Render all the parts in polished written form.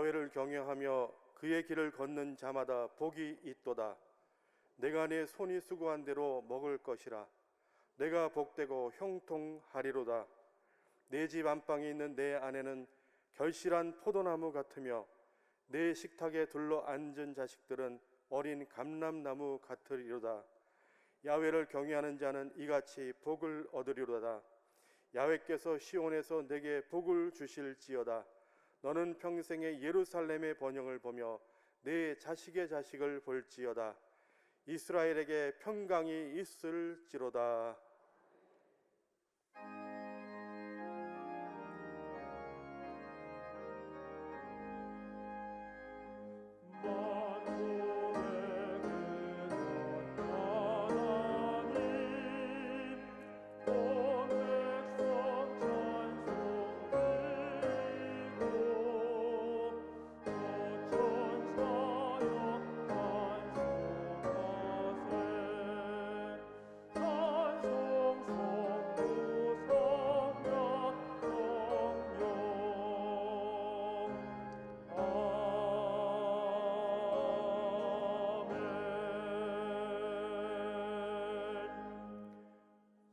야훼를 경외하며 그의 길을 걷는 자마다 복이 있도다. 내가 내 손이 수고한 대로 먹을 것이라. 내가 복되고 형통하리로다. 내 집 안방에 있는 내 아내는 결실한 포도나무 같으며 내 식탁에 둘러 앉은 자식들은 어린 감람나무 같으리로다. 야훼를 경외하는 자는 이같이 복을 얻으리로다. 야훼께서 시온에서 내게 복을 주실지어다. 너는 평생에 예루살렘의 번영을 보며 내 자식의 자식을 볼지어다. 이스라엘에게 평강이 있을지로다.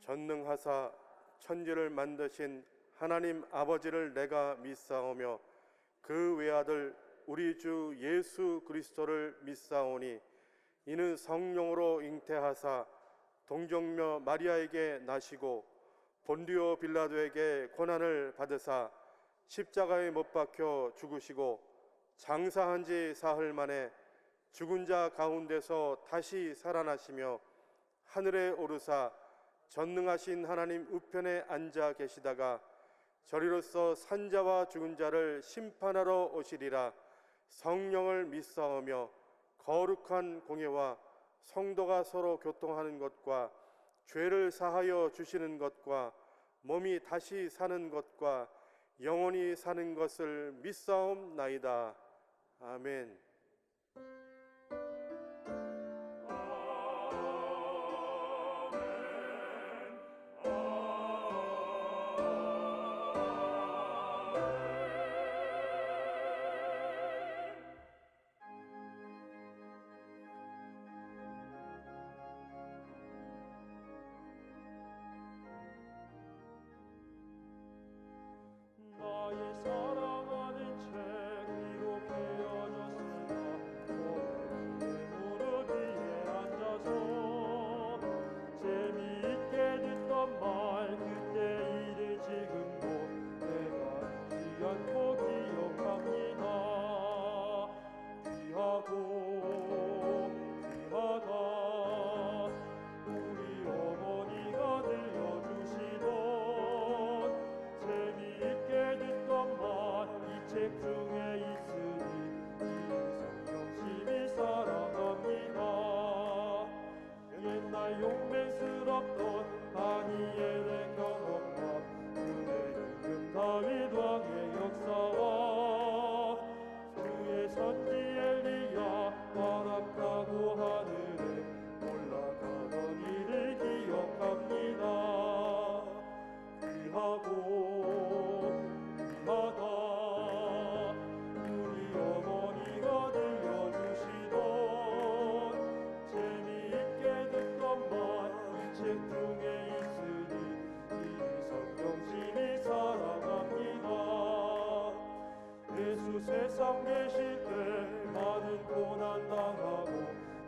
전능하사 천지를 만드신 하나님 아버지를 내가 믿사오며 그 외아들 우리 주 예수 그리스도를 믿사오니 이는 성령으로 잉태하사 동정녀 마리아에게 나시고 본디오 빌라도에게 고난을 받으사 십자가에 못 박혀 죽으시고 장사한 지 사흘 만에 죽은 자 가운데서 다시 살아나시며 하늘에 오르사 전능하신 하나님 우편에 앉아 계시다가 저리로서 산자와 죽은 자를 심판하러 오시리라. 성령을 믿사오며 거룩한 공예와 성도가 서로 교통하는 것과 죄를 사하여 주시는 것과 몸이 다시 사는 것과 영원히 사는 것을 믿사옵나이다. 아멘. 나의 사랑하는 책 이렇게어졌으나 너의 무릎 위에 앉아서 재미있게 듣던 말 그때 일을 지금도 내가 잊지 않고 기억합니다. 귀하고 귀하다 우리 어머니가 들려주시던 재미있게 듣던 말 이 책 중에 있으니 이 성경 심히 사랑합니다. 옛날 용맹스럽던 다니엘의 경험과 그의 임금 다윗 왕의 역사와 주의 선지 엘리야 바람타고 하늘에 올라가던 일을 기억합니다. 귀하고 귀하다 우리 어머니가 들려주시던 재미있게 듣던 말 이 책 중에 있으니 이 성경 심히 사랑합니다. 예수 세상 계실 때 많은 고난 당하고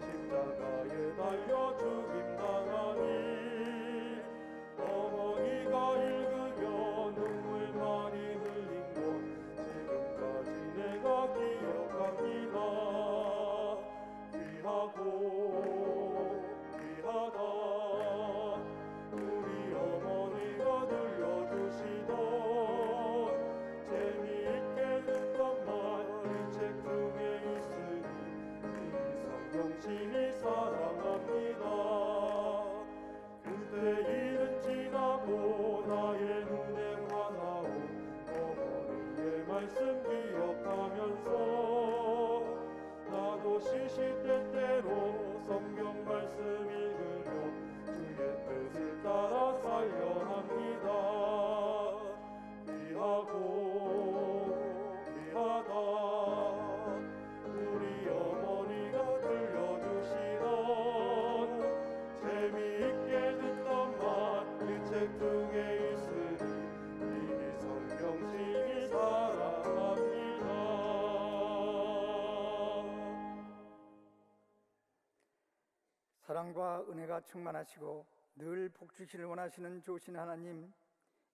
십자가에 달려 죽임 당하니 어머니가 읽으며 눈물 많이 흘린 것 지금까지 내가 기억합니다. 귀하고 귀하다 우리 어머니가 들려주시던 재미있게 듣던 말 이 책 중에 있으니 이 성경 심히 사랑합니다. 중에 있으니 이 성령님이 사랑합니다. 사랑과 은혜가 충만하시고 늘 복주시를 원하시는 좋으신 하나님,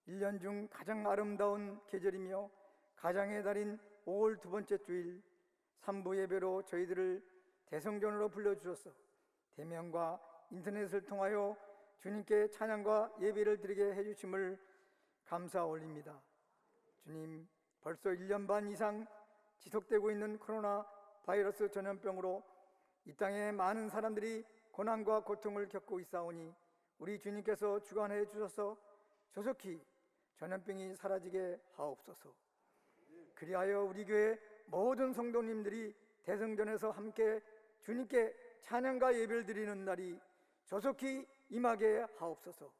1년 중 가장 아름다운 계절이며 가장의 달인 5월 두 번째 주일 삼부 예배로 저희들을 대성전으로 불러주셔서 대면과 인터넷을 통하여 주님께 찬양과 예배를 드리게 해주심을 감사 올립니다. 주님, 벌써 1년 반 이상 지속되고 있는 코로나 바이러스 전염병으로 이 땅에 많은 사람들이 고난과 고통을 겪고 있사오니 우리 주님께서 주관해 주셔서 조속히 전염병이 사라지게 하옵소서. 그리하여 우리 교회 모든 성도님들이 대성전에서 함께 주님께 찬양과 예배를 드리는 날이 조속히 임하게 하옵소서.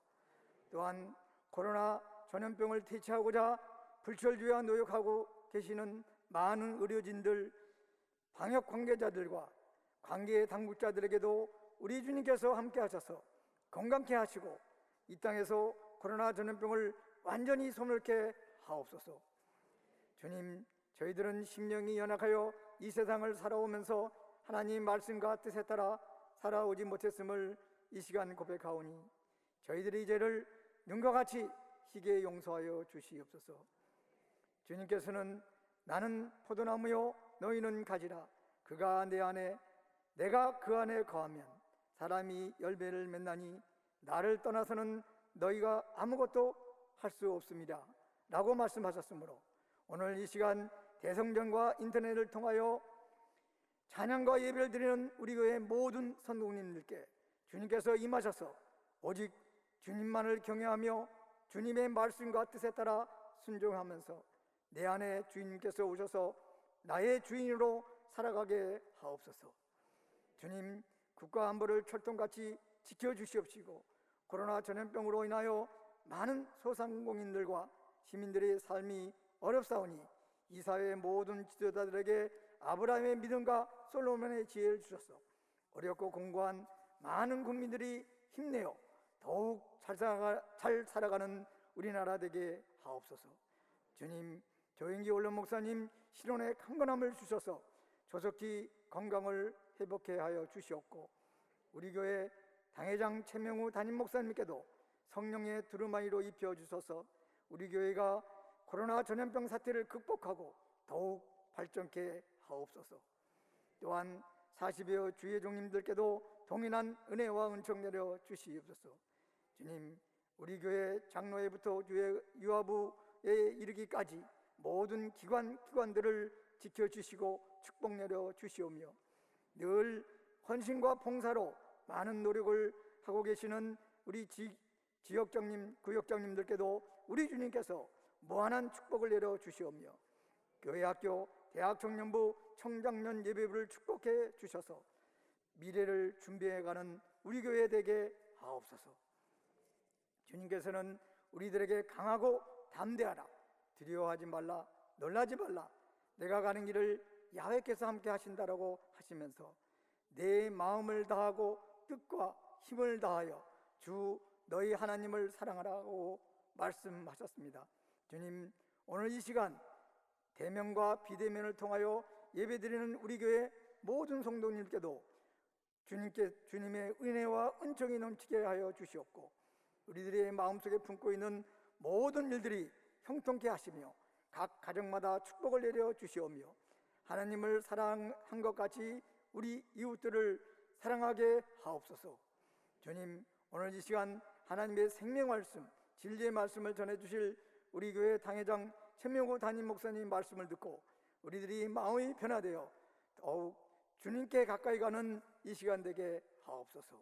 또한 코로나 전염병을 퇴치하고자 불철주야 노력하고 계시는 많은 의료진들, 방역 관계자들과 관계 당국자들에게도 우리 주님께서 함께 하셔서 건강케 하시고 이 땅에서 코로나 전염병을 완전히 소멸케 하옵소서. 주님, 저희들은 심령이 연약하여 이 세상을 살아오면서 하나님 말씀과 뜻에 따라 살아오지 못했음을 이 시간 고백하오니 저희들의 죄를 눈과 같이 희게 용서하여 주시옵소서. 주님께서는 나는 포도나무요 너희는 가지라, 그가 내 안에 내가 그 안에 거하면 사람이 열매를 맺나니 나를 떠나서는 너희가 아무것도 할 수 없습니다 라고 말씀하셨으므로 오늘 이 시간 대성전과 인터넷을 통하여 찬양과 예배를 드리는 우리 교회 모든 성도님들께 주님께서 임하셔서 오직 주님만을 경외하며 주님의 말씀과 뜻에 따라 순종하면서 내 안에 주님께서 오셔서 나의 주인으로 살아가게 하옵소서. 주님, 국가 안보를 철통같이 지켜주시옵시고 코로나 전염병으로 인하여 많은 소상공인들과 시민들의 삶이 어렵사오니 이 사회의 모든 지도자들에게 아브라함의 믿음과 솔로몬의 지혜를 주셔서 어렵고 공고한 많은 국민들이 힘내어 더욱 잘 살아가는 우리나라 되게 하옵소서. 주님, 조영기 원로 목사님 신혼의 강건함을 주셔서 조속히 건강을 회복해 하여 주시옵고 우리 교회 당회장 최명우 담임 목사님께도 성령의 두루마리로 입혀 주셔서 우리 교회가 코로나 전염병 사태를 극복하고 더욱 발전케 하옵소서. 또한 40여 주의 종님들께도 동일한 은혜와 은총 내려 주시옵소서. 주님, 우리 교회 장로회부터 유아부에 이르기까지 모든 기관들을 지켜주시고 축복 내려 주시오며 늘 헌신과 봉사로 많은 노력을 하고 계시는 우리 지역장님, 구역장님들께도 우리 주님께서 무한한 축복을 내려 주시오며 교회 학교, 대학 청년부, 청장년 예배부를 축복해 주셔서 미래를 준비해가는 우리 교회 되게 하옵소서. 주님께서는 우리들에게 강하고 담대하라, 두려워하지 말라, 놀라지 말라, 내가 가는 길을 야훼께서 함께 하신다라고 하시면서 내 마음을 다하고 뜻과 힘을 다하여 주 너희 하나님을 사랑하라고 말씀하셨습니다. 주님, 오늘 이 시간 대면과 비대면을 통하여 예배드리는 우리 교회 모든 성도님께도 주님의 은혜와 은총이 넘치게 하여 주시옵고 우리들의 마음속에 품고 있는 모든 일들이 형통케 하시며 각 가정마다 축복을 내려 주시오며 하나님을 사랑한 것 같이 우리 이웃들을 사랑하게 하옵소서. 주님, 오늘 이 시간 하나님의 생명 말씀, 진리의 말씀을 전해주실 우리 교회 당회장 최명호 담임 목사님 말씀을 듣고 우리들이 마음이 변화되어 더욱 주님께 가까이 가는 이 시간 되게 하옵소서.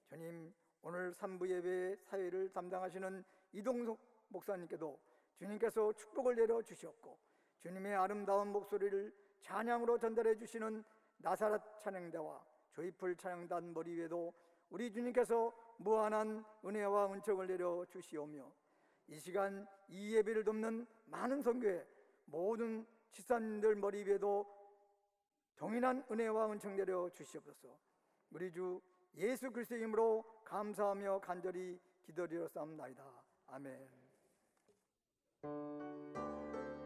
주님, 오늘 3부 예배 사회를 담당하시는 이동석 목사님께도 주님께서 축복을 내려 주셨고 주님의 아름다운 목소리를 찬양으로 전달해 주시는 나사렛 찬양대와 조이풀 찬양단 머리 위에도 우리 주님께서 무한한 은혜와 은총을 내려 주시오며 이 시간 이 예배를 돕는 많은 선교회 모든 집사님들 머리 위에도 동일한 은혜와 은총 내려 주시옵소서. 우리 주 예수 그리스도의 이름으로 감사하며 간절히 기도드렸사옵나이다. 아멘.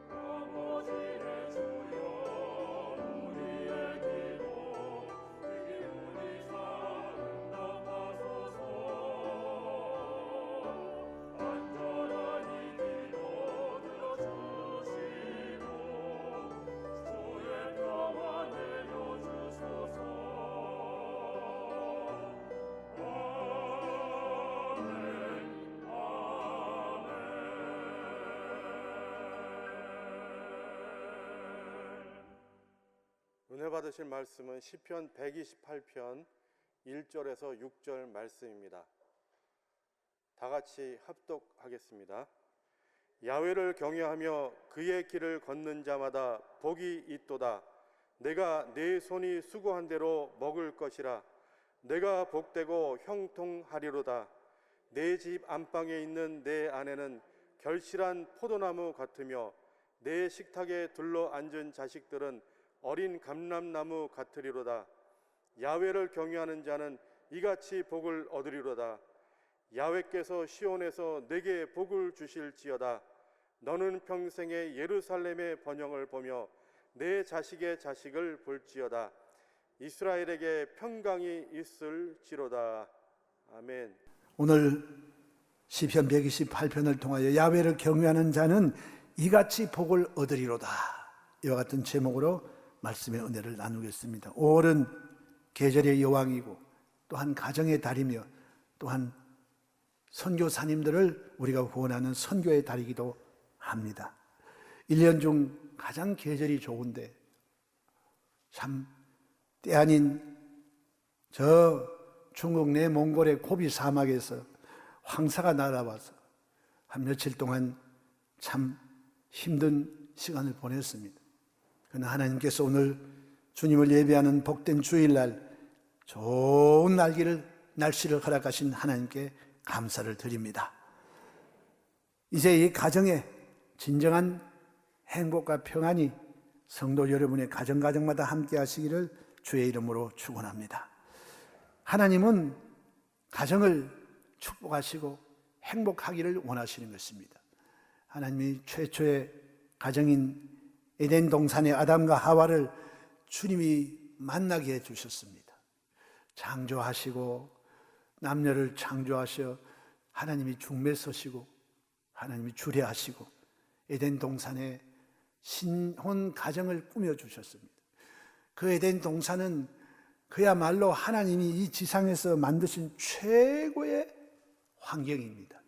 아버지의 주여 우리의 기도 기운이 사랑당하소서 안전하니 기도 들어주시고 주의 평안 내려주소서 은혜 받으실 말씀은 시편 128편 1절에서 6절 말씀입니다. 다 같이 합독하겠습니다. 야훼를 경외하며 그의 길을 걷는 자마다 복이 있도다. 내가 내 손이 수고한 대로 먹을 것이라. 내가 복되고 형통하리로다. 내 집 안방에 있는 내 아내는 결실한 포도나무 같으며 내 식탁에 둘러 앉은 자식들은 어린 감람나무 같으리로다. 야훼를 경외하는 자는 이같이 복을 얻으리로다. 야훼께서 시온에서 내게 복을 주실지어다. 너는 평생에 예루살렘의 번영을 보며 내 자식의 자식을 볼지어다. 이스라엘에게 평강이 있을지로다. 아멘. 오늘 시편 128편을 통하여 야훼를 경외하는 자는 이같이 복을 얻으리로다. 이와 같은 제목으로 말씀의 은혜를 나누겠습니다. 5월은 계절의 여왕이고 또한 가정의 달이며 또한 선교사님들을 우리가 후원하는 선교의 달이기도 합니다. 1년 중 가장 계절이 좋은데 참 때 아닌 저 중국 내 몽골의 고비 사막에서 황사가 날아와서 한 며칠 동안 참 힘든 시간을 보냈습니다. 그러나 하나님께서 오늘 주님을 예배하는 복된 주일날 좋은 날씨를 허락하신 하나님께 감사를 드립니다. 이제 이 가정에 진정한 행복과 평안이 성도 여러분의 가정마다 함께 하시기를 주의 이름으로 축원합니다. 하나님은 가정을 축복하시고 행복하기를 원하시는 것입니다. 하나님이 최초의 가정인 에덴 동산의 아담과 하와를 주님이 만나게 해주셨습니다. 창조하시고 남녀를 창조하셔 하나님이 중매서시고 하나님이 주례하시고 에덴 동산에 신혼 가정을 꾸며주셨습니다. 그 에덴 동산은 그야말로 하나님이 이 지상에서 만드신 최고의 환경입니다.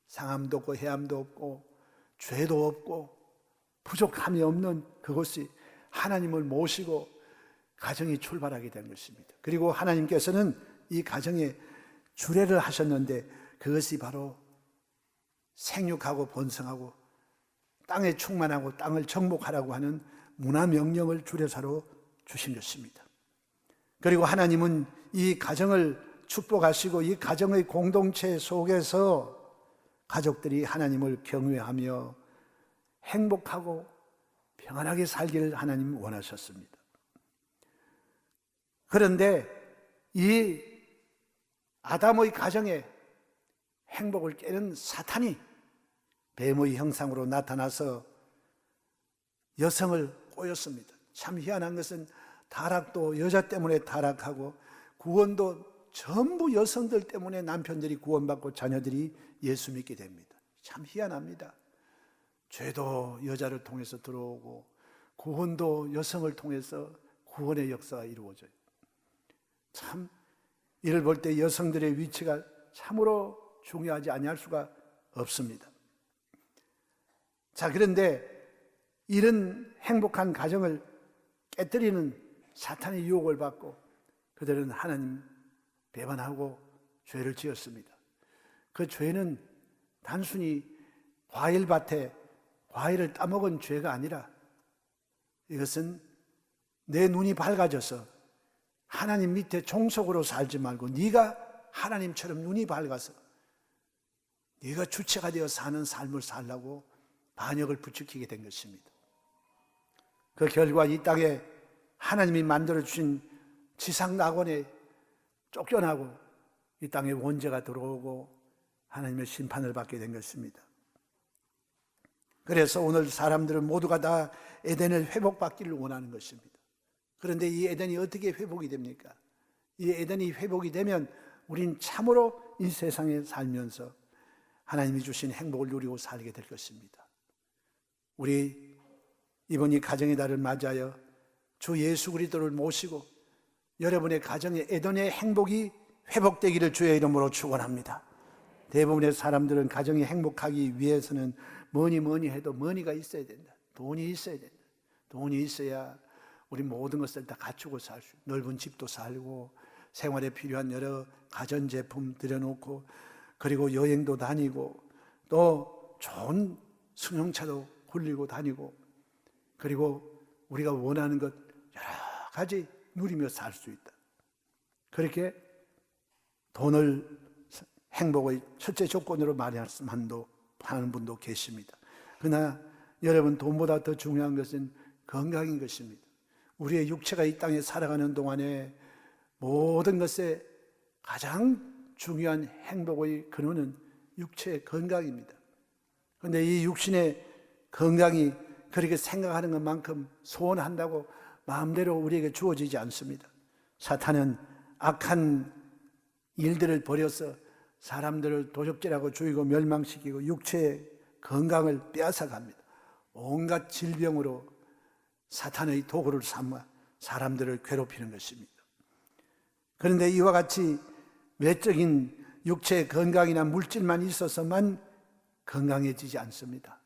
상함도 없고 해함도 없고 죄도 없고 부족함이 없는 그것이 하나님을 모시고 가정이 출발하게 된 것입니다. 그리고 하나님께서는 이 가정에 주례를 하셨는데 그것이 바로 생육하고 번성하고 땅에 충만하고 땅을 정복하라고 하는 문화 명령을 주례사로 주신 것입니다. 그리고 하나님은 이 가정을 축복하시고 이 가정의 공동체 속에서 가족들이 하나님을 경외하며 행복하고 평안하게 살기를 하나님이 원하셨습니다. 그런데 이 아담의 가정에 행복을 깨는 사탄이 뱀의 형상으로 나타나서 여성을 꼬였습니다. 참 희한한 것은 타락도 여자 때문에 타락하고 구원도 전부 여성들 때문에 남편들이 구원받고 자녀들이 예수 믿게 됩니다. 참 희한합니다. 죄도 여자를 통해서 들어오고 구원도 여성을 통해서 구원의 역사가 이루어져요. 참 이를 볼 때 여성들의 위치가 참으로 중요하지 아니할 수가 없습니다. 자, 그런데 이런 행복한 가정을 깨뜨리는 사탄의 유혹을 받고 그들은 하나님 배반하고 죄를 지었습니다. 그 죄는 단순히 과일밭에 과일을 따먹은 죄가 아니라 이것은 내 눈이 밝아져서 하나님 밑에 종속으로 살지 말고 네가 하나님처럼 눈이 밝아서 네가 주체가 되어 사는 삶을 살라고 반역을 부추기게 된 것입니다. 그 결과 이 땅에 하나님이 만들어주신 지상 낙원에 쫓겨나고 이 땅에 원죄가 들어오고 하나님의 심판을 받게 된 것입니다. 그래서 오늘 사람들은 모두가 다 에덴을 회복받기를 원하는 것입니다. 그런데 이 에덴이 어떻게 회복이 됩니까? 이 에덴이 회복이 되면 우린 참으로 이 세상에 살면서 하나님이 주신 행복을 누리고 살게 될 것입니다. 우리 이번 이 가정의 달을 맞이하여 주 예수 그리스도를 모시고 여러분의 가정에 에덴의 행복이 회복되기를 주의 이름으로 축원합니다. 대부분의 사람들은 가정이 행복하기 위해서는 뭐니 해도 머니가 있어야 된다. 돈이 있어야 된다. 돈이 있어야 우리 모든 것을 다 갖추고 살 수, 넓은 집도 살고 생활에 필요한 여러 가전제품 들여놓고 그리고 여행도 다니고 또 좋은 승용차도 굴리고 다니고 그리고 우리가 원하는 것 여러 가지 누리며 살 수 있다. 그렇게 돈을 행복의 첫째 조건으로 말하는 분도 계십니다. 그러나 여러분, 돈보다 더 중요한 것은 건강인 것입니다. 우리의 육체가 이 땅에 살아가는 동안에 모든 것에 가장 중요한 행복의 근원은 육체의 건강입니다. 그런데 이 육신의 건강이 그렇게 생각하는 것만큼 소원한다고 마음대로 우리에게 주어지지 않습니다. 사탄은 악한 일들을 벌여서 사람들을 도적질하고 죽이고 멸망시키고 육체의 건강을 빼앗아갑니다. 온갖 질병으로 사탄의 도구를 삼아 사람들을 괴롭히는 것입니다. 그런데 이와 같이 외적인 육체의 건강이나 물질만 있어서만 건강해지지 않습니다.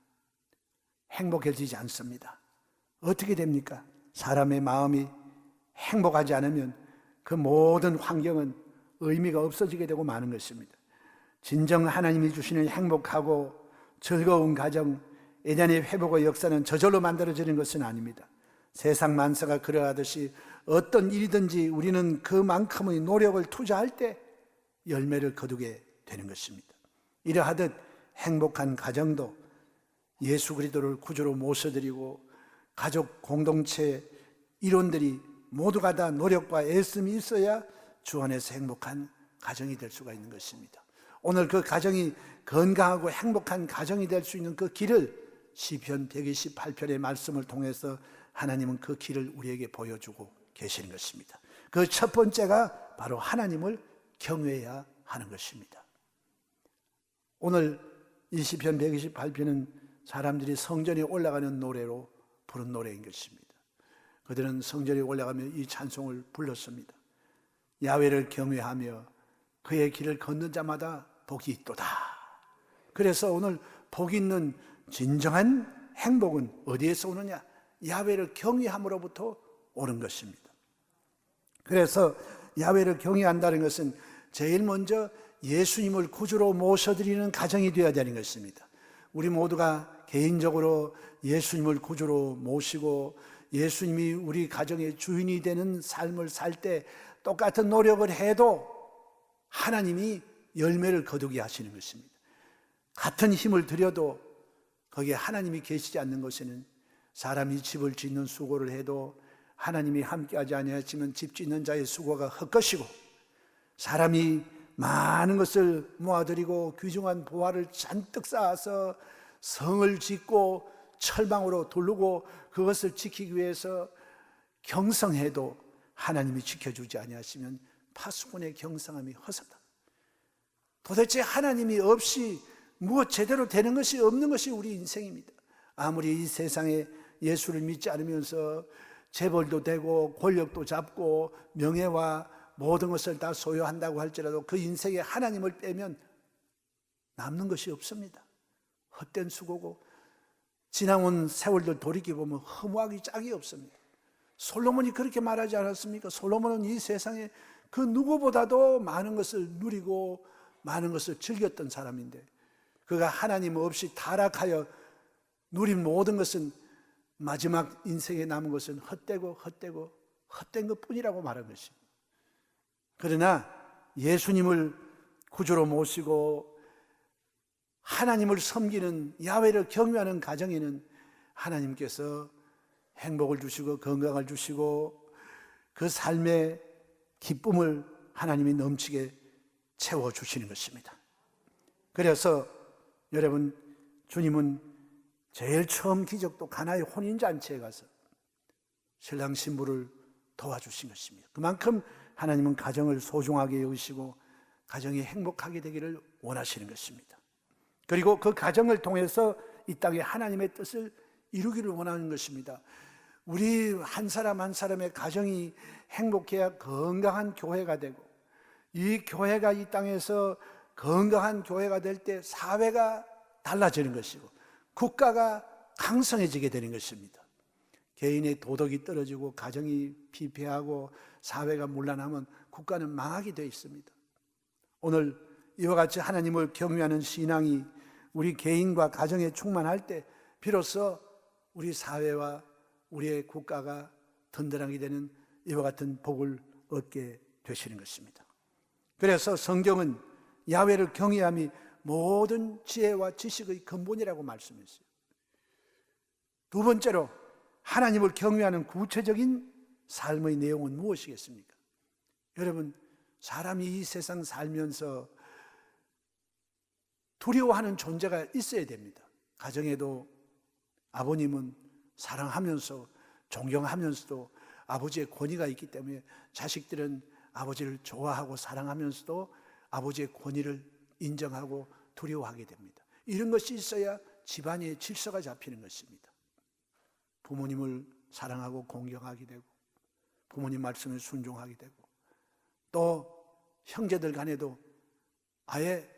행복해지지 않습니다. 어떻게 됩니까? 사람의 마음이 행복하지 않으면 그 모든 환경은 의미가 없어지게 되고 마는 것입니다. 진정 하나님이 주시는 행복하고 즐거운 가정, 에덴의 회복의 역사는 저절로 만들어지는 것은 아닙니다. 세상 만사가 그러하듯이 어떤 일이든지 우리는 그만큼의 노력을 투자할 때 열매를 거두게 되는 것입니다. 이러하듯 행복한 가정도 예수 그리스도를 구주로 모셔드리고 가족 공동체 일원들이 모두가 다 노력과 애씀이 있어야 주 안에서 행복한 가정이 될 수가 있는 것입니다. 오늘 그 가정이 건강하고 행복한 가정이 될 수 있는 그 길을 시편 128편의 말씀을 통해서 하나님은 그 길을 우리에게 보여주고 계시는 것입니다. 그 첫 번째가 바로 하나님을 경외해야 하는 것입니다. 오늘 이 시편 128편은 사람들이 성전에 올라가는 노래로 부른 노래인 것입니다. 그들은 성전에 올라가며 이 찬송을 불렀습니다. 야훼를 경외하며 그의 길을 걷는 자마다 복이 있도다. 그래서 오늘 복 있는 진정한 행복은 어디에서 오느냐? 야훼를 경외함으로부터 오는 것입니다. 그래서 야훼를 경외한다는 것은 제일 먼저 예수님을 구주로 모셔드리는 가정이 되어야 되는 것입니다. 우리 모두가 개인적으로 예수님을 구주로 모시고 예수님이 우리 가정의 주인이 되는 삶을 살 때 똑같은 노력을 해도 하나님이 열매를 거두게 하시는 것입니다. 같은 힘을 들여도 거기에 하나님이 계시지 않는 것에는 사람이 집을 짓는 수고를 해도 하나님이 함께하지 아니하시면 집 짓는 자의 수고가 헛것이고, 사람이 많은 것을 모아들이고 귀중한 보화를 잔뜩 쌓아서 성을 짓고 철망으로 두르고 그것을 지키기 위해서 경성해도 하나님이 지켜주지 아니하시면 파수꾼의 경성함이 허사다. 도대체 하나님이 없이 무엇 제대로 되는 것이 없는 것이 우리 인생입니다. 아무리 이 세상에 예수를 믿지 않으면서 재벌도 되고 권력도 잡고 명예와 모든 것을 다 소유한다고 할지라도 그 인생에 하나님을 빼면 남는 것이 없습니다. 헛된 수고고 지나온 세월들 돌이켜보면 허무하기 짝이 없습니다. 솔로몬이 그렇게 말하지 않았습니까? 솔로몬은 이 세상에 그 누구보다도 많은 것을 누리고 많은 것을 즐겼던 사람인데 그가 하나님 없이 타락하여 누린 모든 것은 마지막 인생에 남은 것은 헛되고 헛된 것뿐이라고 말한 것입니다. 그러나 예수님을 구주로 모시고 하나님을 섬기는 야훼를 경외하는 가정에는 하나님께서 행복을 주시고 건강을 주시고 그 삶의 기쁨을 하나님이 넘치게 채워주시는 것입니다. 그래서 여러분, 주님은 제일 처음 기적도 가나의 혼인잔치에 가서 신랑 신부를 도와주신 것입니다. 그만큼 하나님은 가정을 소중하게 여기시고 가정이 행복하게 되기를 원하시는 것입니다. 그리고 그 가정을 통해서 이 땅에 하나님의 뜻을 이루기를 원하는 것입니다. 우리 한 사람 한 사람의 가정이 행복해야 건강한 교회가 되고, 이 교회가 이 땅에서 건강한 교회가 될 때 사회가 달라지는 것이고 국가가 강성해지게 되는 것입니다. 개인의 도덕이 떨어지고 가정이 피폐하고 사회가 문란하면 국가는 망하게 되어 있습니다. 오늘 이와 같이 하나님을 경외하는 신앙이 우리 개인과 가정에 충만할 때 비로소 우리 사회와 우리의 국가가 든든하게 되는 이와 같은 복을 얻게 되시는 것입니다. 그래서 성경은 야훼를 경외함이 모든 지혜와 지식의 근본이라고 말씀했어요. 두 번째로 하나님을 경외하는 구체적인 삶의 내용은 무엇이겠습니까? 여러분, 사람이 이 세상 살면서 두려워하는 존재가 있어야 됩니다. 가정에도 아버님은 사랑하면서 존경하면서도 아버지의 권위가 있기 때문에 자식들은 아버지를 좋아하고 사랑하면서도 아버지의 권위를 인정하고 두려워하게 됩니다. 이런 것이 있어야 집안의 질서가 잡히는 것입니다. 부모님을 사랑하고 공경하게 되고 부모님 말씀에 순종하게 되고 또 형제들 간에도 아예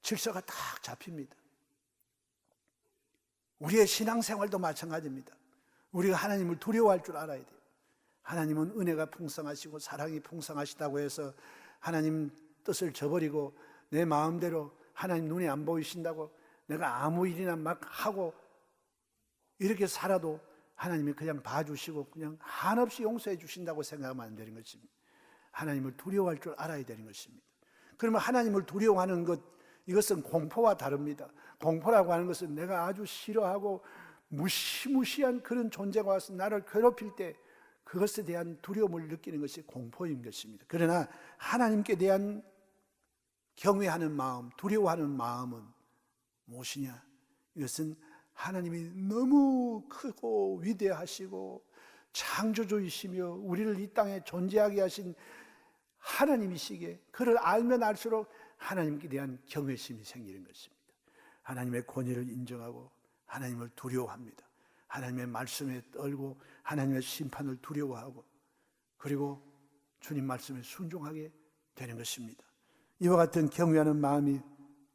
질서가 딱 잡힙니다. 우리의 신앙생활도 마찬가지입니다. 우리가 하나님을 두려워할 줄 알아야 돼요. 하나님은 은혜가 풍성하시고 사랑이 풍성하시다고 해서 하나님 뜻을 저버리고 내 마음대로 하나님 눈에 안 보이신다고 내가 아무 일이나 막 하고 이렇게 살아도 하나님이 그냥 봐주시고 그냥 한없이 용서해 주신다고 생각하면 안 되는 것입니다. 하나님을 두려워할 줄 알아야 되는 것입니다. 그러면 하나님을 두려워하는 것, 이것은 공포와 다릅니다. 공포라고 하는 것은 내가 아주 싫어하고 무시무시한 그런 존재가 와서 나를 괴롭힐 때 그것에 대한 두려움을 느끼는 것이 공포인 것입니다. 그러나 하나님께 대한 경외하는 마음, 두려워하는 마음은 무엇이냐? 이것은 하나님이 너무 크고 위대하시고 창조주이시며 우리를 이 땅에 존재하게 하신 하나님이시기에 그를 알면 알수록 하나님께 대한 경외심이 생기는 것입니다. 하나님의 권위를 인정하고 하나님을 두려워합니다. 하나님의 말씀에 떨고 하나님의 심판을 두려워하고 그리고 주님 말씀에 순종하게 되는 것입니다. 이와 같은 경외하는 마음이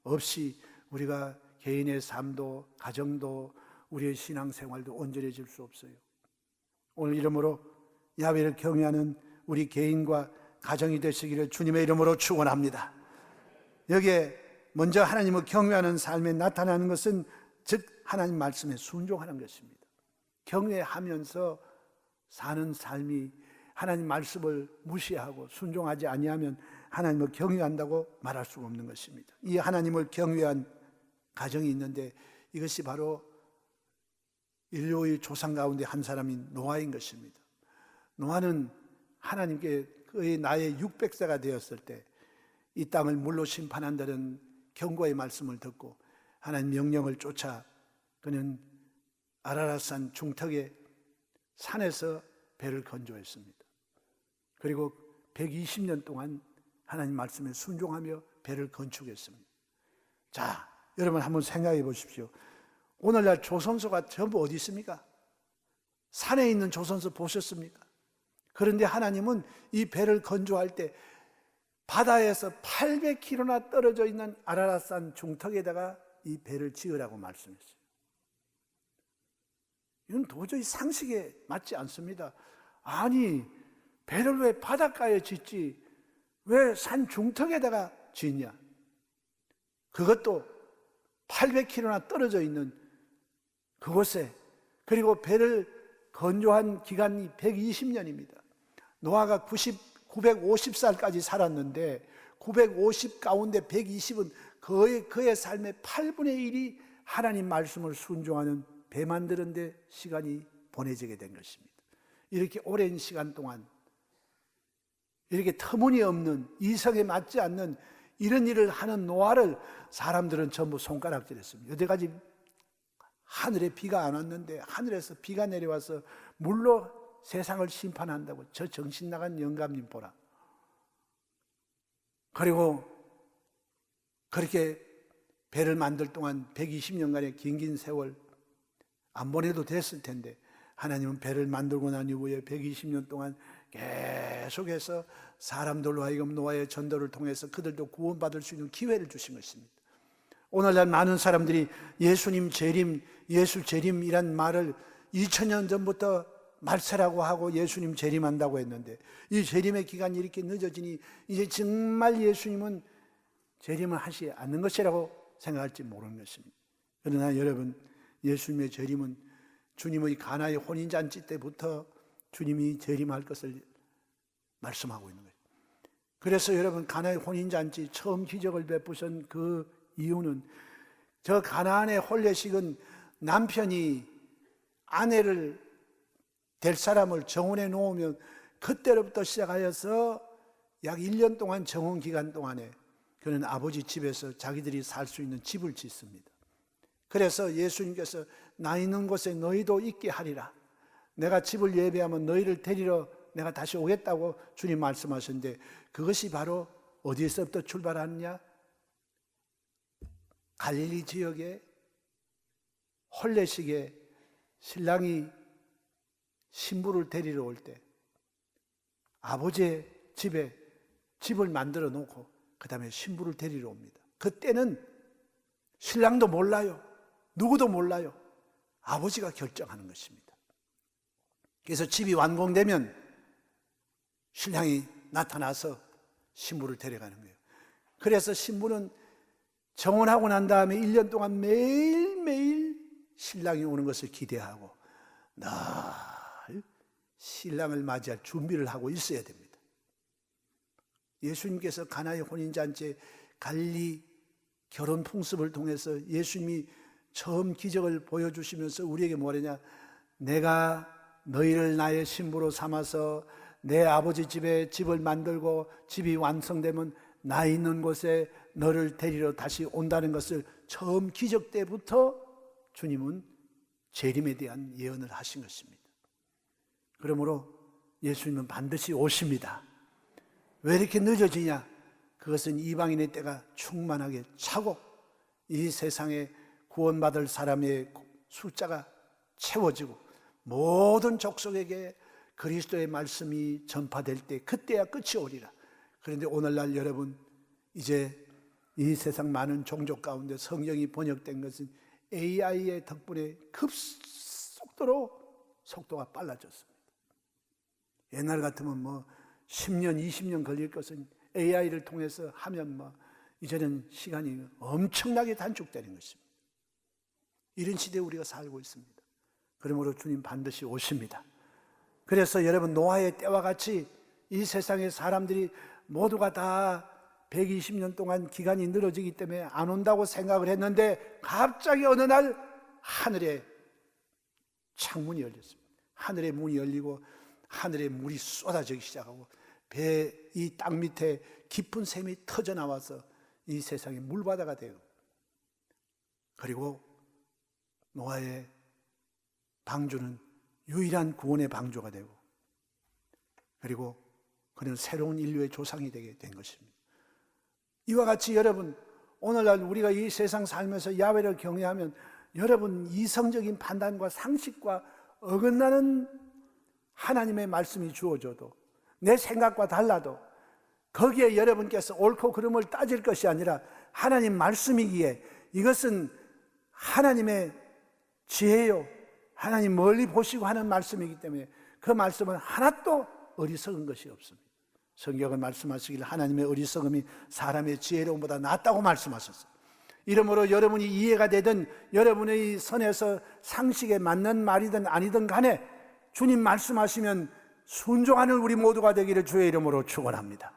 없이 우리가 개인의 삶도 가정도 우리의 신앙생활도 온전해질 수 없어요. 오늘 이름으로 야훼를 경외하는 우리 개인과 가정이 되시기를 주님의 이름으로 축원합니다. 여기에 먼저 하나님을 경외하는 삶에 나타나는 것은 즉 하나님 말씀에 순종하는 것입니다. 경외하면서 사는 삶이 하나님 말씀을 무시하고 순종하지 아니하면 하나님을 경외한다고 말할 수가 없는 것입니다. 이 하나님을 경외한 가정이 있는데 이것이 바로 인류의 조상 가운데 한 사람인 노아인 것입니다. 노아는 하나님께 그의 나이 600세가 되었을 때 이 땅을 물로 심판한다는 경고의 말씀을 듣고 하나님 명령을 쫓아 그는 아라랏산 중턱에 산에서 배를 건조했습니다. 그리고 120년 동안 하나님 말씀에 순종하며 배를 건축했습니다. 자, 여러분 한번 생각해 보십시오. 오늘날 조선소가 전부 어디 있습니까? 산에 있는 조선소 보셨습니까? 그런데 하나님은 이 배를 건조할 때 바다에서 800km나 떨어져 있는 아라랏산 중턱에다가 이 배를 지으라고 말씀했어요. 이건 도저히 상식에 맞지 않습니다. 아니, 배를 왜 바닷가에 짓지? 왜 산 중턱에다가 짓냐? 그것도 800km나 떨어져 있는 그곳에, 그리고 배를 건조한 기간이 120년입니다. 노아가 950살까지 살았는데 950 가운데 120은 그의 삶의 8분의 1이 하나님 말씀을 순종하는 배 만드는 데 시간이 보내지게 된 것입니다. 이렇게 오랜 시간 동안 이렇게 터무니없는 이성에 맞지 않는 이런 일을 하는 노아를 사람들은 전부 손가락질했습니다. 여태까지 하늘에 비가 안 왔는데 하늘에서 비가 내려와서 물로 세상을 심판한다고. 저 정신 나간 영감님 보라. 그리고 그렇게 배를 만들 동안 120년간의 긴 세월 안 보내도 됐을 텐데 하나님은 배를 만들고 난 이후에 120년 동안 계속해서 사람들로 하여금 노아의 전도를 통해서 그들도 구원받을 수 있는 기회를 주신 것입니다. 오늘날 많은 사람들이 예수님 재림, 예수 재림이란 말을 2000년 전부터 말세라고 하고 예수님 재림한다고 했는데 이 재림의 기간이 이렇게 늦어지니 이제 정말 예수님은 재림을 하지 않는 것이라고 생각할지 모르는 것입니다. 그러나 여러분, 예수님의 재림은 주님의 가나의 혼인잔치 때부터 주님이 재림할 것을 말씀하고 있는 거예요. 그래서 여러분, 가나의 혼인잔치 처음 기적을 베푸신 그 이유는 저 가나안의 혼례식은 남편이 아내를 될 사람을 정혼해 놓으면 그때로부터 시작하여서 약 1년 동안 정혼 기간 동안에 그는 아버지 집에서 자기들이 살 수 있는 집을 짓습니다. 그래서 예수님께서 나 있는 곳에 너희도 있게 하리라. 내가 집을 예배하면 너희를 데리러 내가 다시 오겠다고 주님 말씀하셨는데 그것이 바로 어디에서부터 출발하느냐? 갈릴리 지역의 혼례식에 신랑이 신부를 데리러 올 때 아버지의 집에 집을 만들어 놓고 그 다음에 신부를 데리러 옵니다. 그때는 신랑도 몰라요. 누구도 몰라요. 아버지가 결정하는 것입니다. 그래서 집이 완공되면 신랑이 나타나서 신부를 데려가는 거예요. 그래서 신부는 정혼하고 난 다음에 1년 동안 매일매일 신랑이 오는 것을 기대하고 늘 신랑을 맞이할 준비를 하고 있어야 됩니다. 예수님께서 가나의 혼인잔치에 갈릴리 결혼 풍습을 통해서 예수님이 처음 기적을 보여주시면서 우리에게 뭐라냐? 내가 너희를 나의 신부로 삼아서 내 아버지 집에 집을 만들고 집이 완성되면 나 있는 곳에 너를 데리러 다시 온다는 것을 처음 기적 때부터 주님은 재림에 대한 예언을 하신 것입니다. 그러므로 예수님은 반드시 오십니다. 왜 이렇게 늦어지냐? 그것은 이방인의 때가 충만하게 차고 이 세상에 구원받을 사람의 숫자가 채워지고 모든 족속에게 그리스도의 말씀이 전파될 때 그때야 끝이 오리라. 그런데 오늘날 여러분, 이제 이 세상 많은 종족 가운데 성경이 번역된 것은 AI의 덕분에 급속도로 속도가 빨라졌습니다. 옛날 같으면 뭐 10년, 20년 걸릴 것은 AI를 통해서 하면 뭐 이제는 시간이 엄청나게 단축되는 것입니다. 이런 시대에 우리가 살고 있습니다. 그러므로 주님 반드시 오십니다. 그래서 여러분, 노아의 때와 같이 이 세상의 사람들이 모두가 다 120년 동안 기간이 늘어지기 때문에 안 온다고 생각을 했는데 갑자기 어느 날 하늘에 창문이 열렸습니다. 하늘의 문이 열리고 하늘에 물이 쏟아지기 시작하고 배 이 땅 밑에 깊은 샘이 터져 나와서 이 세상의 물바다가 되고, 그리고 노아의 방주는 유일한 구원의 방주가 되고, 그리고 그는 새로운 인류의 조상이 되게 된 것입니다. 이와 같이 여러분, 오늘날 우리가 이 세상 살면서 야훼를 경외하면 여러분, 이성적인 판단과 상식과 어긋나는 하나님의 말씀이 주어져도 내 생각과 달라도 거기에 여러분께서 옳고 그름을 따질 것이 아니라 하나님 말씀이기에 이것은 하나님의 지혜요, 하나님 멀리 보시고 하는 말씀이기 때문에 그 말씀은 하나도 어리석은 것이 없습니다. 성경은 말씀하시길 하나님의 어리석음이 사람의 지혜로움보다 낫다고 말씀하셨어요. 이러므로 여러분이 이해가 되든 여러분의 선에서 상식에 맞는 말이든 아니든 간에 주님 말씀하시면 순종하는 우리 모두가 되기를 주의 이름으로 축원합니다.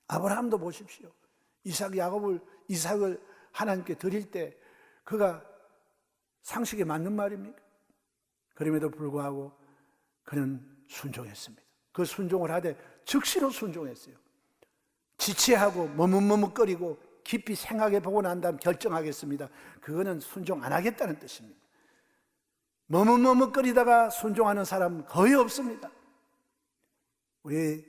아브라함도 보십시오. 이삭을 하나님께 드릴 때 그가 상식에 맞는 말입니까? 그럼에도 불구하고 그는 순종했습니다. 그 순종을 하되 즉시로 순종했어요. 지체하고 머뭇머뭇거리고 깊이 생각해 보고 난 다음 결정하겠습니다. 그거는 순종 안 하겠다는 뜻입니다. 머뭇머뭇거리다가 순종하는 사람 거의 없습니다. 우리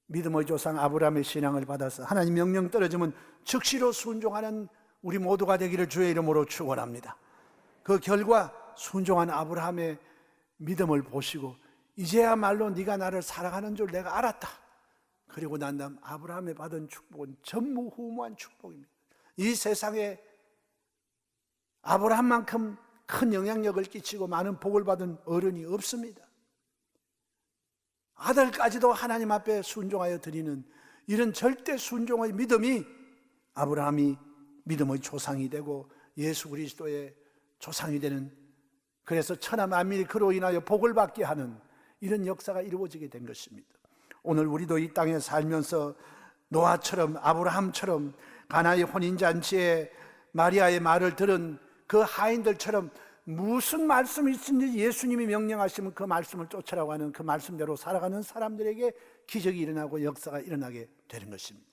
믿음의 조상 아브라함의 신앙을 받아서 하나님 명령 떨어지면 즉시로 순종하는 우리 모두가 되기를 주의 이름으로 축원합니다. 그 결과 순종한 아브라함의 믿음을 보시고 이제야말로 네가 나를 사랑하는 줄 내가 알았다. 그리고 난 다음 아브라함이 받은 축복은 전무후무한 축복입니다. 이 세상에 아브라함만큼 큰 영향력을 끼치고 많은 복을 받은 어른이 없습니다. 아들까지도 하나님 앞에 순종하여 드리는 이런 절대 순종의 믿음이 아브라함이 믿음의 조상이 되고 예수 그리스도의 조상이 되는, 그래서 천하 만민이 그로 인하여 복을 받게 하는 이런 역사가 이루어지게 된 것입니다. 오늘 우리도 이 땅에 살면서 노아처럼 아브라함처럼 가나의 혼인잔치에 마리아의 말을 들은 그 하인들처럼 무슨 말씀이 있든지 예수님이 명령하시면 그 말씀을 쫓으라고 하는 그 말씀대로 살아가는 사람들에게 기적이 일어나고 역사가 일어나게 되는 것입니다.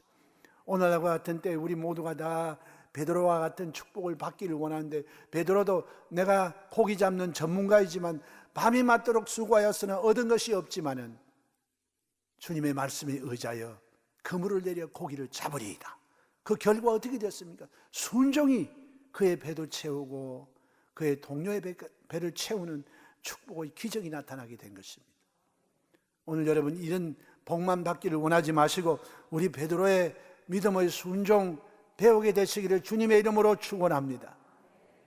오늘과 같은 때 우리 모두가 다 베드로와 같은 축복을 받기를 원하는데, 베드로도 내가 고기 잡는 전문가이지만 밤이 맞도록 수고하였으나 얻은 것이 없지만은 주님의 말씀에 의지하여 그물을 내려 고기를 잡으리이다. 그 결과 어떻게 됐습니까? 순종이 그의 배도 채우고 그의 동료의 배를 채우는 축복의 기적이 나타나게 된 것입니다. 오늘 여러분 이런 복만 받기를 원하지 마시고 우리 베드로의 믿음의 순종 배우게 되시기를 주님의 이름으로 축원합니다.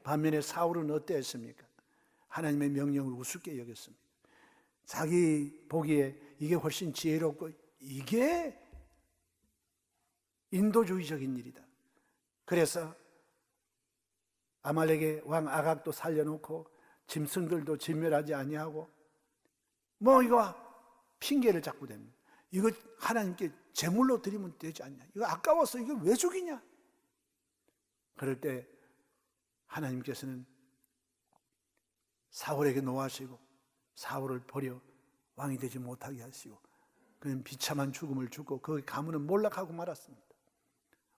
반면에 사울은 어땠습니까? 하나님의 명령을 우습게 여겼습니다. 자기 보기에 이게 훨씬 지혜롭고 이게 인도주의적인 일이다. 그래서 아말렉의 왕 아각도 살려놓고 짐승들도 진멸하지 아니하고 이거 핑계를 잡고 됩니다. 이거 하나님께 제물로 드리면 되지 않냐? 이거 아까워서 이거 왜 죽이냐? 그럴 때 하나님께서는 사울에게 노하시고 사울을 버려 왕이 되지 못하게 하시고 그는 비참한 죽음을 죽고 그 가문은 몰락하고 말았습니다.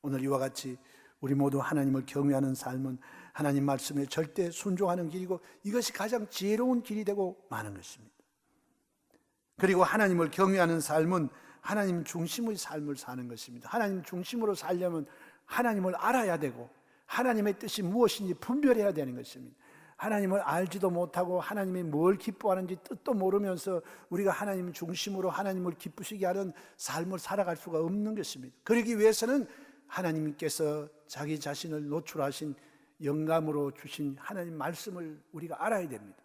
오늘 이와 같이 우리 모두 하나님을 경외하는 삶은 하나님 말씀에 절대 순종하는 길이고 이것이 가장 지혜로운 길이 되고 마는 것입니다. 그리고 하나님을 경외하는 삶은 하나님 중심의 삶을 사는 것입니다. 하나님 중심으로 살려면 하나님을 알아야 되고 하나님의 뜻이 무엇인지 분별해야 되는 것입니다. 하나님을 알지도 못하고 하나님이 뭘 기뻐하는지 뜻도 모르면서 우리가 하나님 중심으로 하나님을 기쁘시게 하는 삶을 살아갈 수가 없는 것입니다. 그러기 위해서는 하나님께서 자기 자신을 노출하신 영감으로 주신 하나님 말씀을 우리가 알아야 됩니다.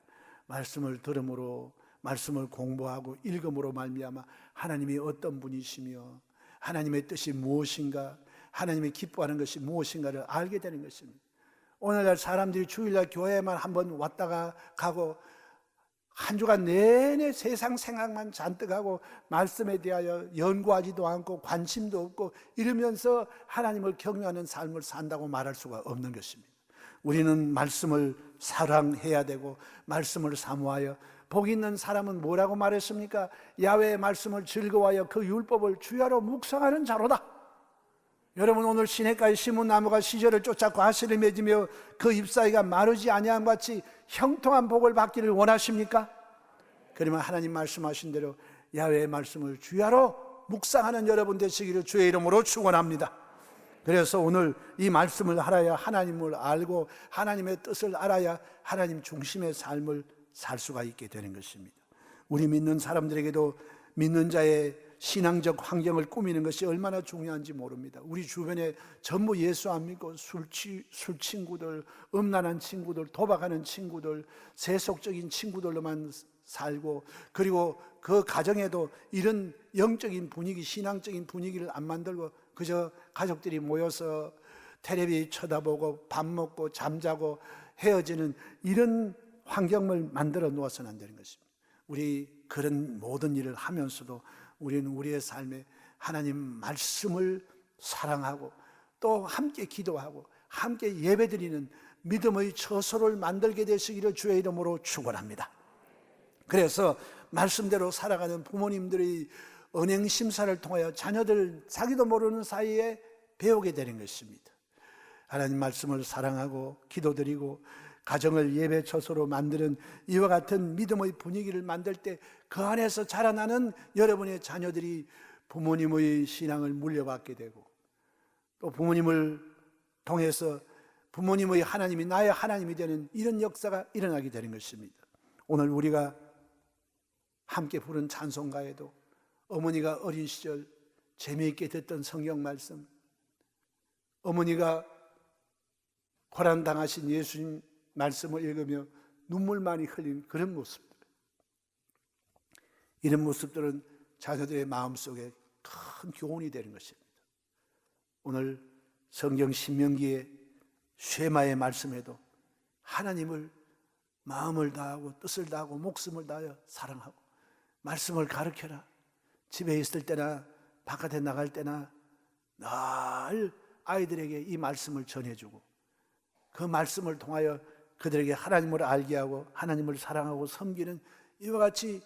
말씀을 들음으로, 말씀을 공부하고 읽음으로 말미암아 하나님이 어떤 분이시며 하나님의 뜻이 무엇인가, 하나님이 기뻐하는 것이 무엇인가를 알게 되는 것입니다. 오늘날 사람들이 주일날 교회에만 한번 왔다가 가고 한 주간 내내 세상 생각만 잔뜩 하고 말씀에 대하여 연구하지도 않고 관심도 없고 이러면서 하나님을 경외하는 삶을 산다고 말할 수가 없는 것입니다. 우리는 말씀을 사랑해야 되고 말씀을 사모하여, 복 있는 사람은 뭐라고 말했습니까? 야훼의 말씀을 즐거워하여 그 율법을 주야로 묵상하는 자로다. 여러분, 오늘 시냇가에 심은 나무가 시절을 쫓아 과실을 맺으며 그 잎사귀가 마르지 아니함 같이 형통한 복을 받기를 원하십니까? 그러면 하나님 말씀하신 대로 야훼의 말씀을 주야로 묵상하는 여러분 되시기를 주의 이름으로 축원합니다. 그래서 오늘 이 말씀을 알아야 하나님을 알고 하나님의 뜻을 알아야 하나님 중심의 삶을 살 수가 있게 되는 것입니다. 우리 믿는 사람들에게도 믿는 자의 신앙적 환경을 꾸미는 것이 얼마나 중요한지 모릅니다. 우리 주변에 전부 예수 안 믿고 술 친구들, 음란한 친구들, 도박하는 친구들, 세속적인 친구들로만 살고, 그리고 그 가정에도 이런 영적인 분위기, 신앙적인 분위기를 안 만들고 그저 가족들이 모여서 텔레비 쳐다보고 밥 먹고 잠자고 헤어지는 이런 환경을 만들어 놓아서는 안 되는 것입니다. 우리 그런 모든 일을 하면서도 우리는 우리의 삶에 하나님 말씀을 사랑하고 또 함께 기도하고 함께 예배드리는 믿음의 처소를 만들게 되시기를 주의 이름으로 축원합니다. 그래서 말씀대로 살아가는 부모님들이 은행 심사를 통하여 자녀들 자기도 모르는 사이에 배우게 되는 것입니다. 하나님 말씀을 사랑하고 기도드리고 가정을 예배 처소로 만드는 이와 같은 믿음의 분위기를 만들 때 그 안에서 자라나는 여러분의 자녀들이 부모님의 신앙을 물려받게 되고 또 부모님을 통해서 부모님의 하나님이 나의 하나님이 되는 이런 역사가 일어나게 되는 것입니다. 오늘 우리가 함께 부른 찬송가에도 어머니가 어린 시절 재미있게 듣던 성경 말씀, 어머니가 고난당하신 예수님 말씀을 읽으며 눈물 많이 흘린 그런 모습들, 이런 모습들은 자녀들의 마음속에 큰 교훈이 되는 것입니다. 오늘 성경 신명기의 쉐마의 말씀에도 하나님을 마음을 다하고 뜻을 다하고 목숨을 다하여 사랑하고 말씀을 가르쳐라. 집에 있을 때나 바깥에 나갈 때나 늘 아이들에게 이 말씀을 전해주고 그 말씀을 통하여 그들에게 하나님을 알게 하고 하나님을 사랑하고 섬기는 이와 같이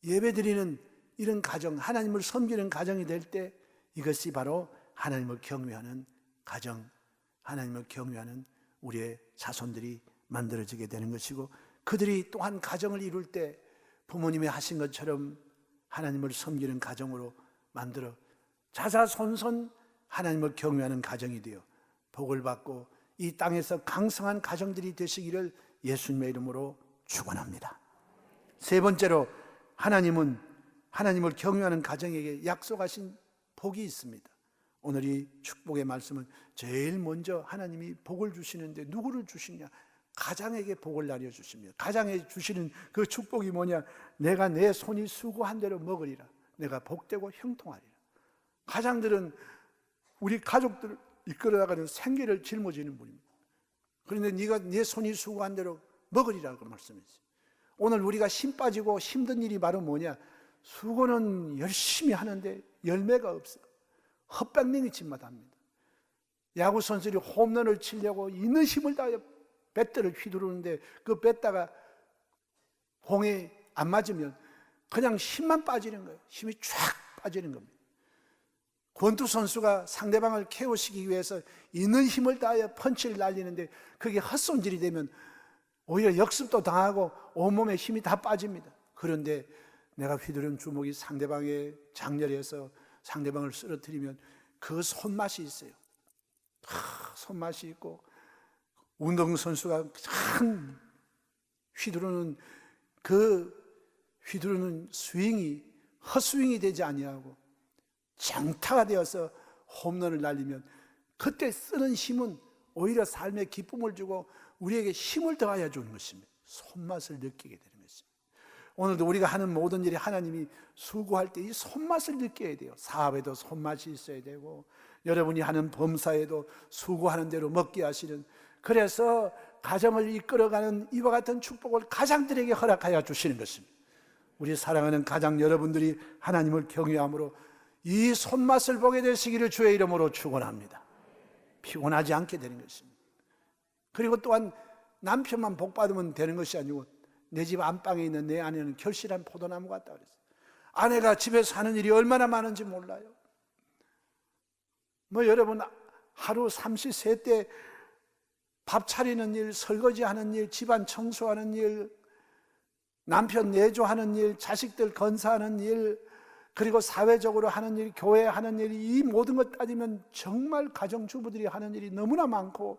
예배드리는 이런 가정, 하나님을 섬기는 가정이 될 때 이것이 바로 하나님을 경외하는 가정, 하나님을 경외하는 우리의 자손들이 만들어지게 되는 것이고, 그들이 또한 가정을 이룰 때 부모님이 하신 것처럼 하나님을 섬기는 가정으로 만들어 자자손손 하나님을 경외하는 가정이 되어 복을 받고 이 땅에서 강성한 가정들이 되시기를 예수님의 이름으로 축원합니다. 세 번째로 하나님은 하나님을 경외하는 가정에게 약속하신 복이 있습니다. 오늘 이 축복의 말씀은 제일 먼저 하나님이 복을 주시는데 누구를 주시냐? 가장에게 복을 나눠 주십니다. 가장에 주시는 그 축복이 뭐냐? 내가 내 손이 수고한 대로 먹으리라. 내가 복되고 형통하리라. 가장들은 우리 가족들을 이끌어 나가는 생계를 짊어지는 분입니다. 그런데 네가 내 손이 수고한 대로 먹으리라고 말씀했어요. 오늘 우리가 힘 빠지고 힘든 일이 바로 뭐냐? 수고는 열심히 하는데 열매가 없어. 헛백명이 짓마다합니다. 야구 선수들이 홈런을 치려고 있는 힘을 다해 배트를 휘두르는데 그 배트가 공에 안 맞으면 그냥 힘만 빠지는 거예요. 힘이 쫙 빠지는 겁니다. 권투 선수가 상대방을 KO시키기 위해서 있는 힘을 다하여 펀치를 날리는데 그게 헛손질이 되면 오히려 역습도 당하고 온몸에 힘이 다 빠집니다. 그런데 내가 휘두른 주먹이 상대방의 장렬해서 상대방을 쓰러뜨리면 그 손맛이 있어요. 손맛이 있고 운동선수가 참 휘두르는 스윙이 헛스윙이 되지 아니하고 장타가 되어서 홈런을 날리면 그때 쓰는 힘은 오히려 삶에 기쁨을 주고 우리에게 힘을 더하여 주는 것입니다. 손맛을 느끼게 되는 것입니다. 오늘도 우리가 하는 모든 일이 하나님이 수고할 때 이 손맛을 느껴야 돼요. 사업에도 손맛이 있어야 되고 여러분이 하는 범사에도 수고하는 대로 먹게 하시는, 그래서 가정을 이끌어가는 이와 같은 축복을 가장들에게 허락하여 주시는 것입니다. 우리 사랑하는 가장 여러분들이 하나님을 경외함으로 이 손맛을 보게 되시기를 주의 이름으로 축원합니다. 피곤하지 않게 되는 것입니다. 그리고 또한 남편만 복 받으면 되는 것이 아니고 내 집 안방에 있는 내 아내는 결실한 포도나무 같다 그랬어요. 아내가 집에서 하는 일이 얼마나 많은지 몰라요. 여러분 하루 삼시세 때 밥 차리는 일, 설거지하는 일, 집안 청소하는 일, 남편 내조하는 일, 자식들 건사하는 일, 그리고 사회적으로 하는 일, 교회 하는 일, 이 모든 것 따지면 정말 가정주부들이 하는 일이 너무나 많고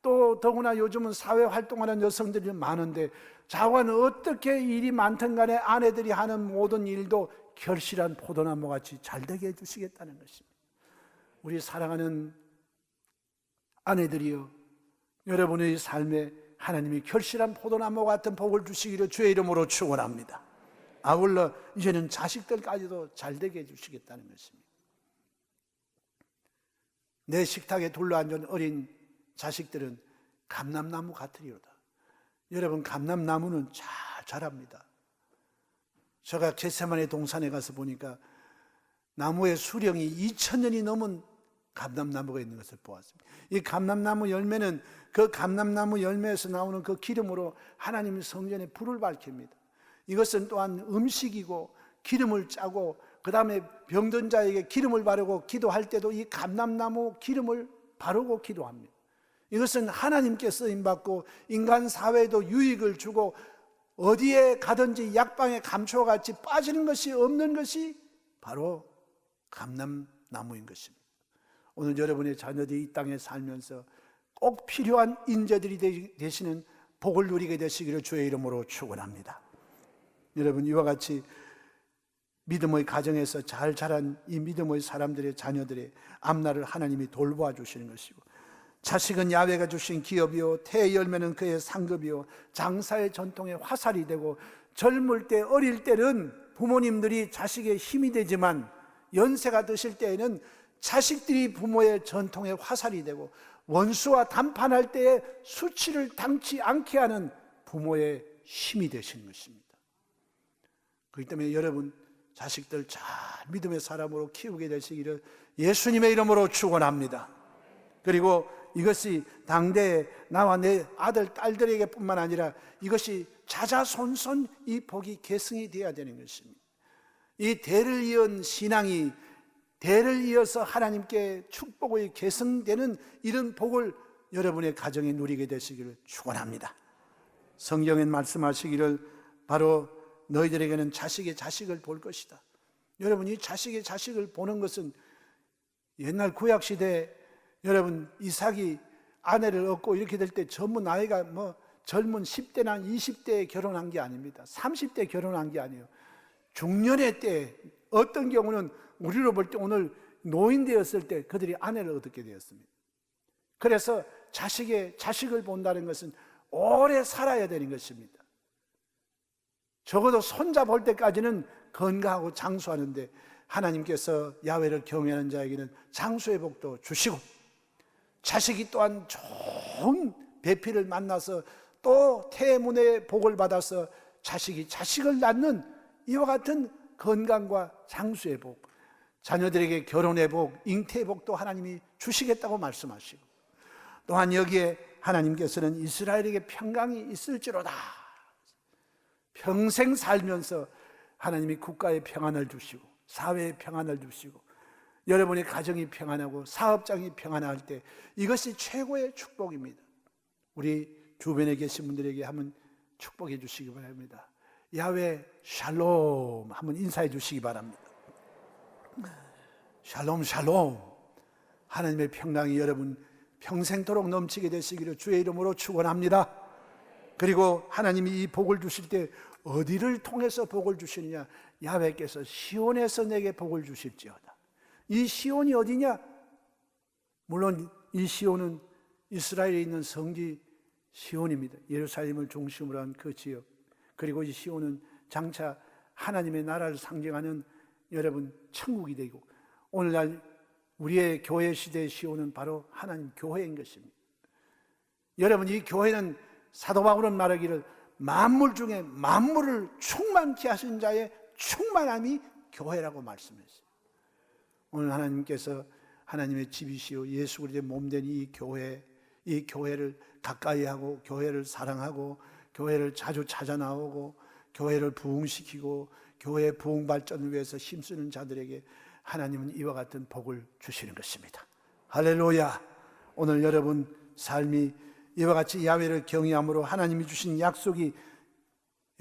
또 더구나 요즘은 사회활동하는 여성들이 많은데 자관 어떻게 일이 많든 간에 아내들이 하는 모든 일도 결실한 포도나무같이 잘되게 해주시겠다는 것입니다. 우리 사랑하는 아내들이여, 여러분의 삶에 하나님이 결실한 포도나무 같은 복을 주시기를 주의 이름으로 축원합니다. 아울러 이제는 자식들까지도 잘되게 해주시겠다는 것입니다. 내 식탁에 둘러앉은 어린 자식들은 감람나무 같으리로다. 여러분, 감람나무는 잘 자랍니다. 제가 겟세마네 동산에 가서 보니까 나무의 수령이 2000년이 넘은 감람나무가 있는 것을 보았습니다. 이 감람나무 열매는 그 감람나무 열매에서 나오는 그 기름으로 하나님의 성전에 불을 밝힙니다. 이것은 또한 음식이고 기름을 짜고 그 다음에 병든 자에게 기름을 바르고 기도할 때도 이 감람나무 기름을 바르고 기도합니다. 이것은 하나님께 쓰임받고 인간 사회에도 유익을 주고 어디에 가든지 약방에 감초같이 빠지는 것이 없는 것이 바로 감람나무인 것입니다. 오늘 여러분의 자녀들이 이 땅에 살면서 꼭 필요한 인재들이 되시는 복을 누리게 되시기를 주의 이름으로 축원합니다. 여러분, 이와 같이 믿음의 가정에서 잘 자란 이 믿음의 사람들의 자녀들의 앞날을 하나님이 돌보아 주시는 것이고, 자식은 야훼가 주신 기업이요 태의 열매는 그의 상급이요 장사의 전통의 화살이 되고, 젊을 때 어릴 때는 부모님들이 자식의 힘이 되지만 연세가 드실 때에는 자식들이 부모의 전통의 화살이 되고, 원수와 담판할 때에 수치를 당치 않게 하는 부모의 힘이 되시는 것입니다. 그렇기 때문에 여러분 자식들 잘 믿음의 사람으로 키우게 되시기를 예수님의 이름으로 축원합니다. 그리고 이것이 당대에 나와 내 아들 딸들에게 뿐만 아니라 이것이 자자손손 이 복이 계승이 되어야 되는 것입니다. 이 대를 이은 신앙이 대를 이어서 하나님께 축복의 계승되는 이런 복을 여러분의 가정에 누리게 되시기를 축원합니다. 성경엔 말씀하시기를 바로 너희들에게는 자식의 자식을 볼 것이다. 여러분, 이 자식의 자식을 보는 것은 옛날 구약시대 여러분 이삭이 아내를 얻고 이렇게 될 때 전부 나이가 젊은 10대나 20대에 결혼한 게 아닙니다. 30대 결혼한 게 아니에요. 중년의 때, 어떤 경우는 우리로 볼 때 오늘 노인 되었을 때 그들이 아내를 얻게 되었습니다. 그래서 자식을 본다는 것은 오래 살아야 되는 것입니다. 적어도 손자 볼 때까지는 건강하고 장수하는데 하나님께서 야훼를 경외하는 자에게는 장수의 복도 주시고, 자식이 또한 좋은 배필을 만나서 또 태문의 복을 받아서 자식이 자식을 낳는 이와 같은 건강과 장수의 복, 자녀들에게 결혼의 복, 잉태의 복도 하나님이 주시겠다고 말씀하시고, 또한 여기에 하나님께서는 이스라엘에게 평강이 있을지로다. 평생 살면서 하나님이 국가의 평안을 주시고 사회의 평안을 주시고 여러분의 가정이 평안하고 사업장이 평안할 때 이것이 최고의 축복입니다. 우리 주변에 계신 분들에게 한번 축복해 주시기 바랍니다. 야훼 샬롬 한번 인사해 주시기 바랍니다. 샬롬 샬롬. 하나님의 평강이 여러분 평생토록 넘치게 되시기를 주의 이름으로 축원합니다. 그리고 하나님이 이 복을 주실 때 어디를 통해서 복을 주시느냐? 야훼께서 시온에서 내게 복을 주실지어다. 이 시온이 어디냐? 물론 이 시온은 이스라엘에 있는 성지 시온입니다. 예루살렘을 중심으로 한 그 지역. 그리고 이 시온은 장차 하나님의 나라를 상징하는 여러분 천국이 되고, 오늘날 우리의 교회 시대의 시온은 바로 하나님 교회인 것입니다. 여러분, 이 교회는 사도 바울은 말하기를 만물 중에 만물을 충만케 하신 자의 충만함이 교회라고 말씀했어요. 오늘 하나님께서 하나님의 집이시오 예수 그리스도의 몸된 이 교회를 가까이 하고 교회를 사랑하고 교회를 자주 찾아 나오고 교회를 부흥시키고 교회의 부흥 발전을 위해서 힘쓰는 자들에게 하나님은 이와 같은 복을 주시는 것입니다. 할렐루야. 오늘 여러분 삶이 이와 같이 야훼를 경외함으로 하나님이 주신 약속이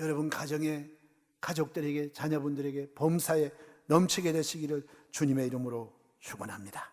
여러분 가정에, 가족들에게, 자녀분들에게, 범사에 넘치게 되시기를 주님의 이름으로 축원합니다.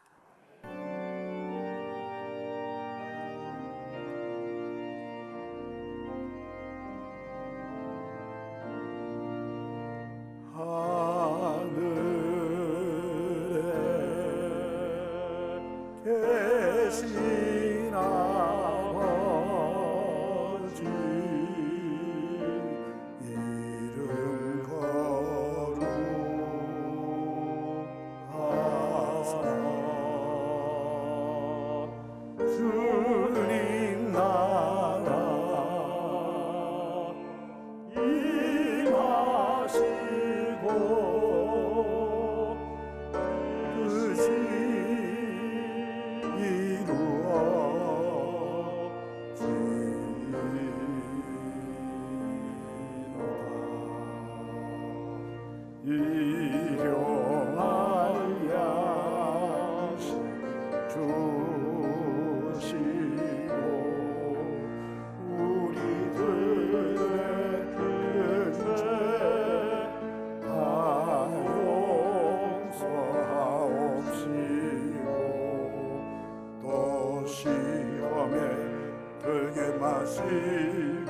하시고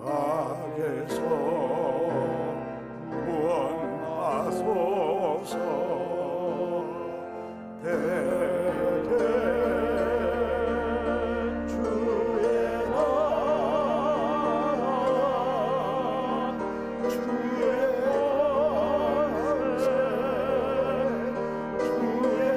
악에서 구원하소서. 대대 주의 날 주의 권세 주의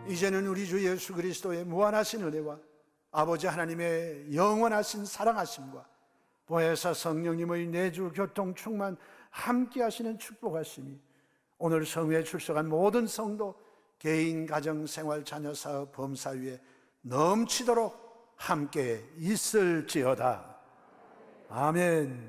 이제는 우리 주 예수 그리스도의 무한하신 은혜와 아버지 하나님의 영원하신 사랑하심과 보혜사 성령님의 내주 교통 충만 함께 하시는 축복하심이 오늘 성회에 출석한 모든 성도, 개인, 가정, 생활, 자녀, 사업, 범사 위에 넘치도록 함께 있을지어다. 아멘.